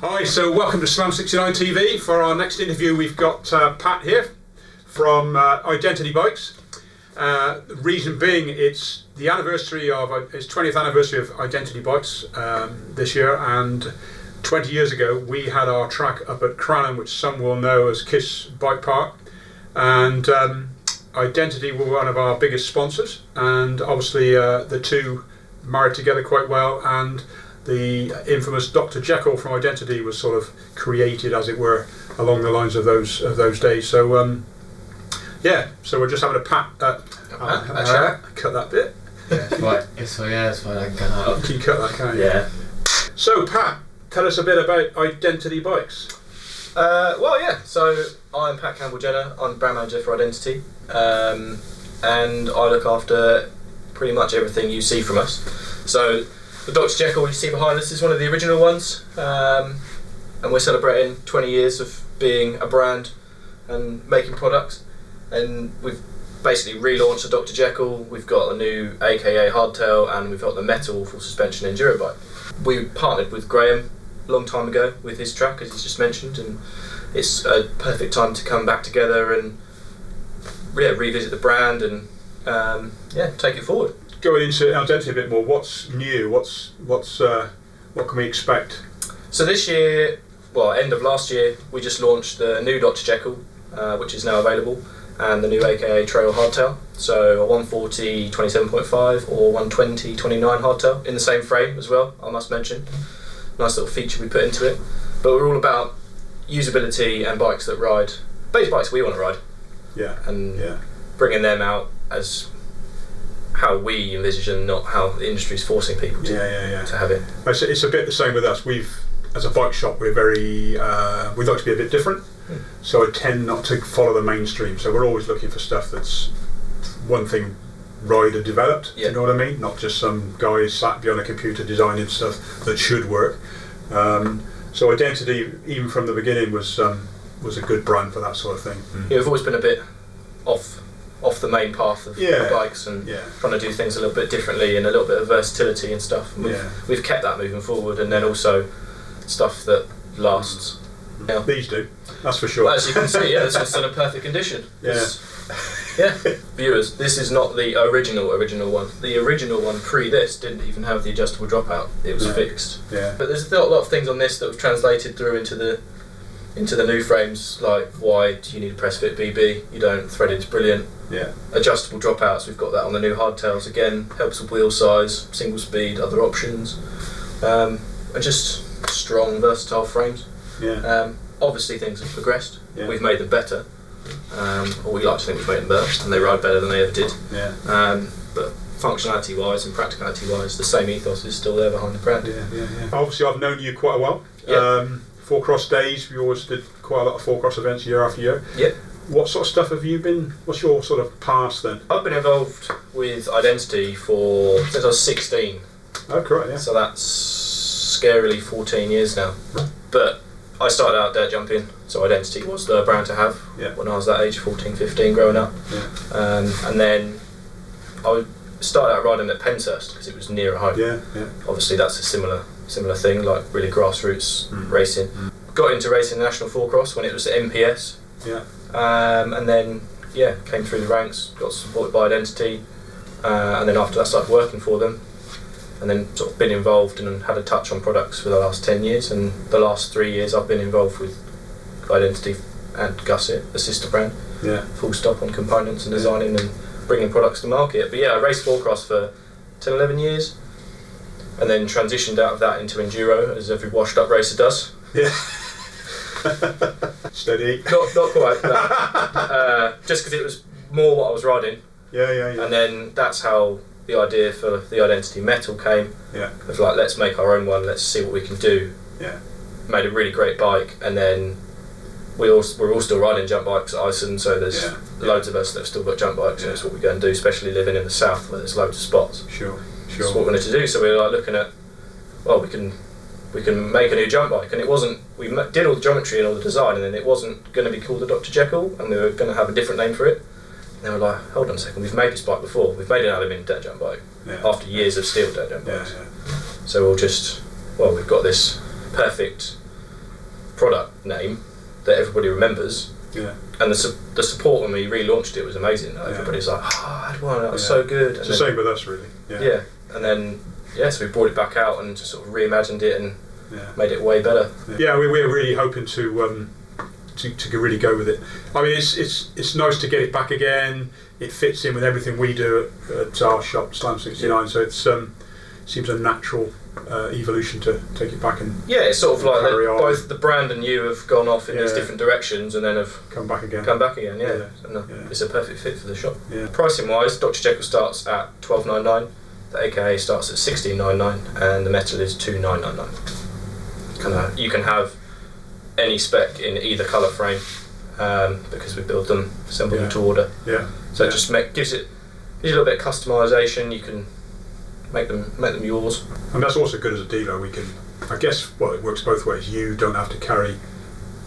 Hi, so welcome to Slam 69 TV. For our next interview, we've got Pat here from Identiti Bikes. The reason being, it's the anniversary of its 20th anniversary of Identiti Bikes this year, and 20 years ago we had our track up at Cranham, which some will know as Kiss Bike Park, and Identiti were one of our biggest sponsors, and obviously the two married together quite well, and the infamous Dr. Jekyll from Identiti was sort of created, as it were, along the lines of those days. So yeah, so we're just having a chat. Cut that bit. Yeah, it's fine. It's fine. I can cut that. Can you cut that? Can you? Yeah. So Pat, tell us a bit about Identiti Bikes. Well, yeah. So I'm Pat Campbell-Jenner. I'm the brand manager for Identiti, and I look after pretty much everything you see from us. So the Dr. Jekyll you see behind us is one of the original ones, and we're celebrating 20 years of being a brand and making products. And we've basically relaunched the Dr. Jekyll. We've got a new AKA hardtail, and we've got the metal full suspension enduro bike. We partnered with Graham a long time ago with his track, as he's just mentioned, and it's a perfect time to come back together and revisit the brand and take it forward. Going into Identiti a bit more, what's new? What can we expect? So this year, well, end of last year, we just launched the new Dr. Jekyll, which is now available, and the new AKA Trail hardtail. So a 140 27.5 or 120 29 hardtail in the same frame as well, I must mention. Nice little feature we put into it. But we're all about usability and bikes that ride, those bikes we want to ride. Yeah. And bringing them out as how we envisage and not how the industry is forcing people to have it. It's a bit the same with us. As a bike shop, we're very we like to be a bit different, so I tend not to follow the mainstream. So we're always looking for stuff that's one thing rider developed. You know what I mean? Not just some guy sat behind a computer designing stuff that should work. So Identiti, even from the beginning, was a good brand for that sort of thing. Yeah, we've always been a bit off the main path of bikes and trying to do things a little bit differently and a little bit of versatility and stuff. And we've kept that moving forward, and then also stuff that lasts. Yeah. These do, that's for sure. Well, as you can see, this one's in a perfect condition. Viewers, this is not the original one. The original one pre this didn't even have the adjustable dropout. It was fixed. Yeah. But there's a lot of things on this that have translated through into the new frames, like why do you need a press fit BB? You don't. Threaded's brilliant. Yeah. Adjustable dropouts, we've got that on the new hardtails again. Helps with wheel size, single speed, other options, and just strong, versatile frames. Yeah. Obviously things have progressed. Yeah. We've made them better, or we like to think we've made them better, and they ride better than they ever did. Yeah. But functionality wise and practicality wise, the same ethos is still there behind the brand. Yeah. Obviously, I've known you quite a while. Yeah. 4-cross days, we always did quite a lot of 4-cross events year after year. Yep. What sort of stuff have you been, what's your sort of past then? I've been involved with Identiti since I was 16. Oh, correct, yeah. So that's scarily 14 years now. But I started out dirt jumping, so Identiti was the brand to have when I was that age, 14, 15, growing up. Yeah. And then I started out riding at Penshurst because it was nearer home. Yeah. Obviously that's a similar thing, like really grassroots racing. Got into racing national 4-cross when it was MPS. Yeah. And then came through the ranks, got supported by Identiti, and then after that started working for them, and then sort of been involved and had a touch on products for the last 10 years, and the last 3 years I've been involved with Identiti and Gusset, the sister brand. Yeah. Full stop on components and designing and bringing products to market. But I raced 4-cross for 10, 11 years. And then transitioned out of that into enduro, as every washed up racer does. Yeah. Steady. Not quite that. Just because it was more what I was riding. Yeah. And then that's how the idea for the Identiti Metal came. Yeah. Of like, let's make our own one, let's see what we can do. Yeah. Made a really great bike, and then we're all still riding jump bikes at Ison, so there's loads of us that have still got jump bikes, and that's what we go and do, especially living in the south where there's loads of spots. Sure. That's what we wanted to do. So we were like looking at, well, we can make a new jump bike, and it wasn't. We did all the geometry and all the design, and then it wasn't going to be called the Dr. Jekyll, and we were going to have a different name for it. And they were like, hold on a second, we've made this bike before. We've made an aluminium dirt jump bike after years of steel dirt jump bikes. So we've got this perfect product name that everybody remembers. Yeah. And the support when we relaunched it was amazing. Everybody's like, I had one, that was so good. It's the same with us, really. Yeah. And then, so we brought it back out and just sort of reimagined it and made it way better. Yeah, we're really hoping to really go with it. I mean, it's nice to get it back again. It fits in with everything we do at our shop, Slam 69. So it's seems a natural evolution to take it back and it's sort of like both the brand and you have gone off in these different directions and then have come back again. And it's a perfect fit for the shop. Pricing wise, Dr. Jekyll starts at $12.99, the AKA starts at $16.99, and the metal is $2,999. You can have any spec in either colour frame because we build them, assemble them to order. So it just gives you a little bit of customisation. You can make them yours. And that's also good as a dealer. We can, I guess, it works both ways. You don't have to carry,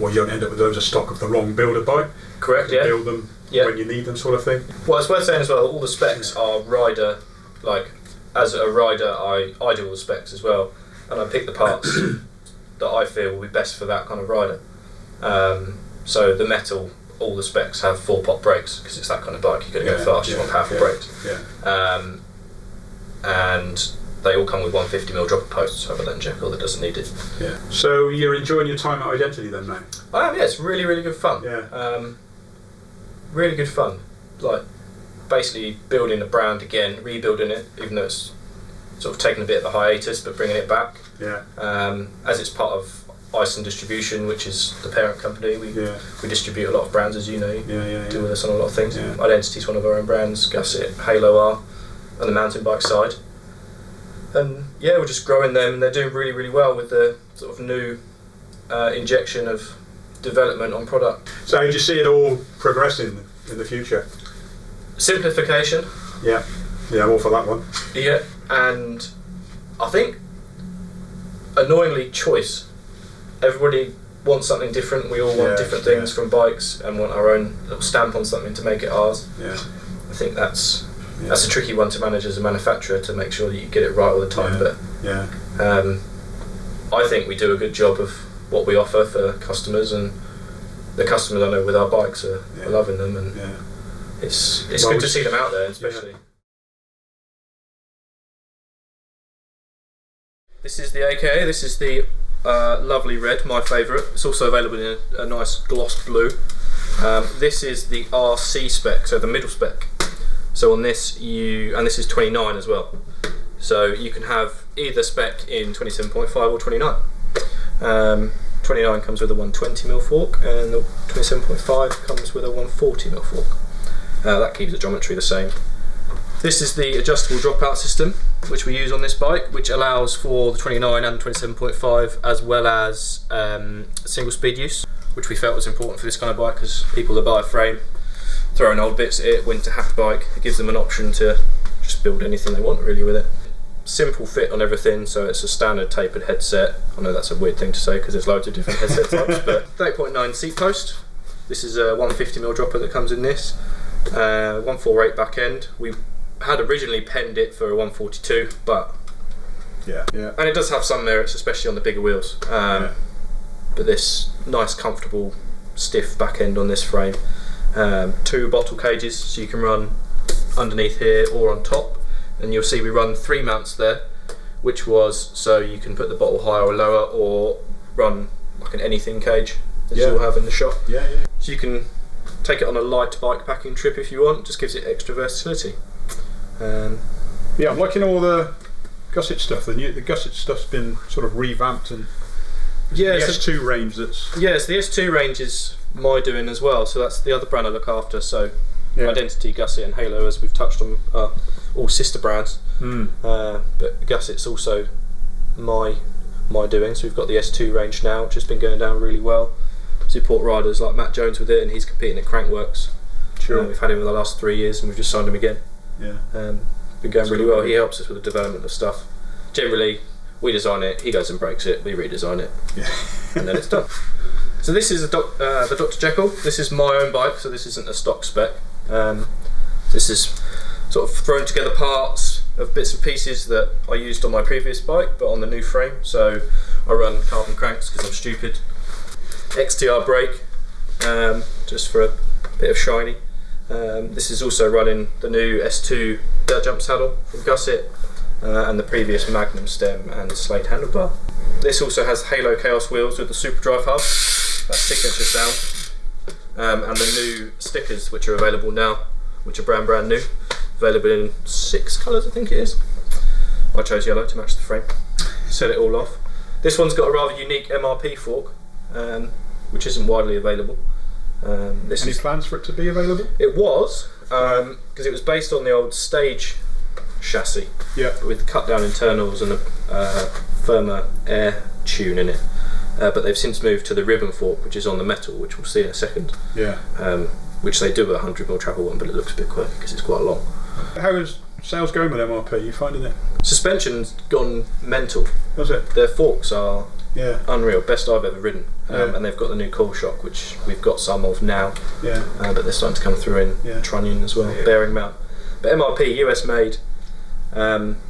or you don't end up with loads of stock of the wrong builder bike. Correct. You build them when you need them, sort of thing. Well, it's worth saying as well. All the specs are rider. Like, as a rider, I do all the specs as well, and I pick the parts that I feel will be best for that kind of rider. So the metal, all the specs have 4-pot brakes because it's that kind of bike. You're going to go fast. You want powerful brakes. And they all come with 150mm dropper posts, other than Jekyll that doesn't need it. So you're enjoying your time at Identiti then, mate? I am. It's really, really good fun. Really good fun. Like, basically building a brand again, rebuilding it, even though it's sort of taken a bit of a hiatus, but bringing it back. As it's part of Ison Distribution, which is the parent company, we distribute a lot of brands, as you know. Do with us on a lot of things. Identiti is one of our own brands. Gusset, Halo are on the mountain bike side, and we're just growing them, and they're doing really, really well with the sort of new injection of development on product. So how do you see it all progressing in the future? Simplification. I'm all for that one. And I think annoyingly choice. Everybody wants something different. We all want different things from bikes and want our own little stamp on something to make it ours. I think that's a tricky one to manage as a manufacturer, to make sure that you get it right all the time. But I think we do a good job of what we offer for customers, and the customers I know with our bikes are loving them, and it's good to see them out there, especially. This is the AKA. This is the lovely red, my favourite. It's also available in a nice glossed blue. This is the RC spec, so the middle spec. So on this and this is 29 as well. So you can have either spec in 27.5 or 29. 29 comes with a 120mm fork, and the 27.5 comes with a 140mm fork. That keeps the geometry the same. This is the adjustable dropout system, which we use on this bike, which allows for the 29 and 27.5 as well as single speed use, which we felt was important for this kind of bike, because people that buy a frame, throw in old bits at it, winter hack bike, it gives them an option to just build anything they want really with it. Simple fit on everything, so it's a standard tapered headset. I know that's a weird thing to say because there's loads of different headset types, but 8.9 seat post. This is a 150mm dropper that comes in this. 148 back end. We had originally penned it for a 142, but and it does have some merits, especially on the bigger wheels. But this nice, comfortable, stiff back end on this frame. 2 bottle cages, so you can run underneath here or on top, and you'll see we run 3 mounts there, which was so you can put the bottle higher or lower, or run like an anything cage as you'll have in the shop. So you can take it on a light bike packing trip if you want. Just gives it extra versatility. I'm liking all the Gusset stuff. The Gusset stuff's been sort of revamped, and the S2 range that's the S2 range is my doing as well. So that's the other brand I look after. So Identiti, Gusset, and Halo, as we've touched on, are all sister brands. But Gusset's also my doing. So we've got the S2 range now, which has been going down really well. Support riders like Matt Jones with it, and he's competing at Crankworks. We've had him for the last 3 years, and we've just signed him again. Been going really well. He helps us with the development of stuff. Generally, we design it, he goes and breaks it, we redesign it, and then it's done. So this is the Dr. Jekyll. This is my own bike, so this isn't a stock spec. This is sort of thrown together parts of bits and pieces that I used on my previous bike, but on the new frame. So I run carbon cranks because I'm stupid. XTR brake, just for a bit of shiny. This is also running the new S2 dirt jump saddle from Gusset, and the previous Magnum stem and slate handlebar. This also has Halo Chaos wheels with the Super Drive hub, that signature sound, and the new stickers which are available now, which are brand new, available in 6 colours I think it is. I chose yellow to match the frame, set it all off. This one's got a rather unique MRP fork, which isn't widely available. Any plans for it to be available? It was, because it was based on the old stage chassis, with cut down internals and a firmer air tune in it. But they've since moved to the ribbon fork, which is on the metal, which we'll see in a second. Yeah. Which they do a 100mm travel one, but it looks a bit quirky because it's quite long. How is sales going with MRP? You finding it? Suspension's gone mental. Was it? Their forks are unreal, best I've ever ridden. And they've got the new coil shock, which we've got some of now. Yeah. But they're starting to come through in trunnion as well, bearing mount. But MRP, US made.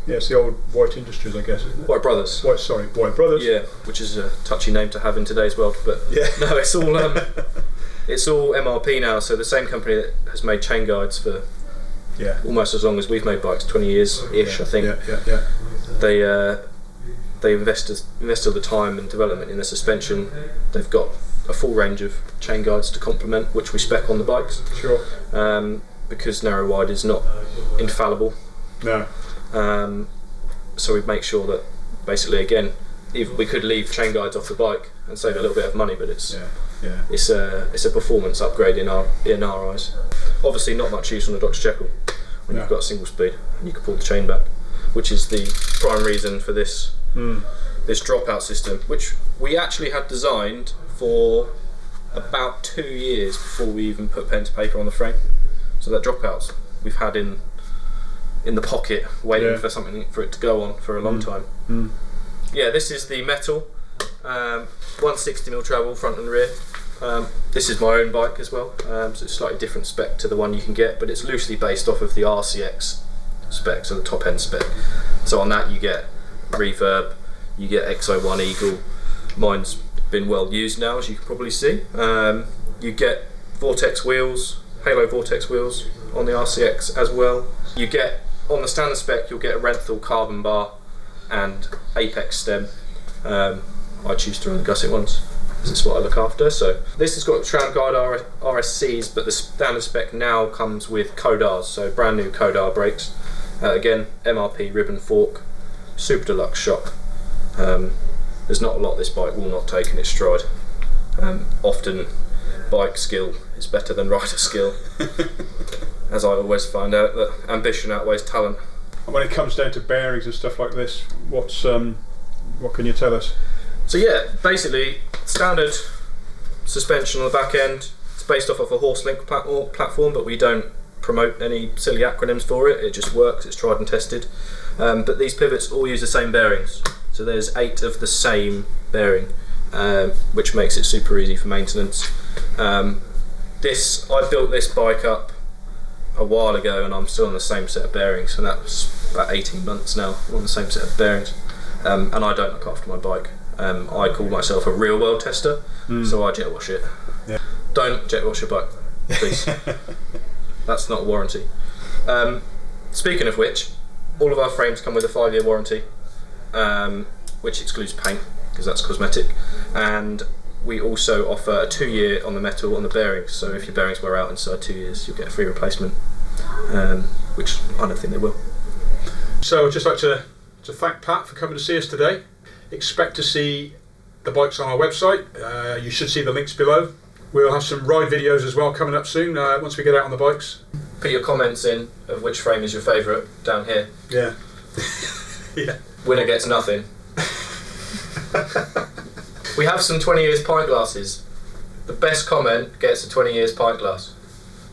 It's the old White Industries, I guess, isn't it? White Brothers. White Brothers. Yeah, which is a touchy name to have in today's world, but no, it's all it's all MRP now. So the same company that has made chain guides for almost as long as we've made bikes, 20 years ish, I think. They invest all the time and development in the suspension. They've got a full range of chain guides to complement, which we spec on the bikes. Sure. Because narrow wide is not infallible. No. So we make sure that basically, again, if we could leave chain guides off the bike and save a little bit of money, but it's a performance upgrade in our eyes. Obviously, not much use on a Dr. Jekyll when you've got a single speed and you can pull the chain back, which is the prime reason for this this dropout system, which we actually had designed for about 2 years before we even put pen to paper on the frame. So that dropouts we've had in the pocket, waiting for something for it to go on for a long time. Yeah, this is the metal 160mm travel front and rear. This is my own bike as well, so it's slightly different spec to the one you can get, but it's loosely based off of the RCX spec, so the top end spec. So on that you get reverb, you get XO1 Eagle. Mine's been well used now, as you can probably see. You get Vortex wheels, Halo Vortex wheels on the RCX as well. You get, on the standard spec, you'll get a Renthal carbon bar and Apex stem. I choose to run the gusset ones, because it's what I look after. So this has got Tram Guide RSCs, but the standard spec now comes with Kodars, so brand new Kodar brakes. Again, MRP ribbon fork, super deluxe shock. There's not a lot this bike will not take in its stride. Often bike skill is better than rider skill, as I always find out that ambition outweighs talent. And when it comes down to bearings and stuff like this, what can you tell us? So yeah, basically standard suspension on the back end. It's based off of a Horselink platform, but we don't promote any silly acronyms for it. It just works. It's tried and tested. But these pivots all use the same bearings. So there's 8 of the same bearing, which makes it super easy for maintenance. I built this bike up a while ago, and I'm still on the same set of bearings, and that's about 18 months now. I'm on the same set of bearings, and I don't look after my bike. I call myself a real world tester, so I jet wash it. Yeah. Don't jet wash your bike, please. That's not a warranty. Speaking of which, all of our frames come with a 5-year warranty, which excludes paint because that's cosmetic, and we also offer a 2-year on the metal on the bearings. So if your bearings wear out inside 2 years, you'll get a free replacement, which I don't think they will. So I'd just like to thank Pat for coming to see us today. Expect to see the bikes on our website. You should see the links below. We'll have some ride videos as well coming up soon once we get out on the bikes. Put your comments in of which frame is your favourite down here. Yeah. Yeah. Winner gets nothing. We have some 20 years pint glasses. The best comment gets a 20 years pint glass.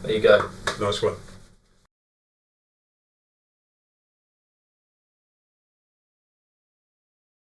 There you go. Nice one.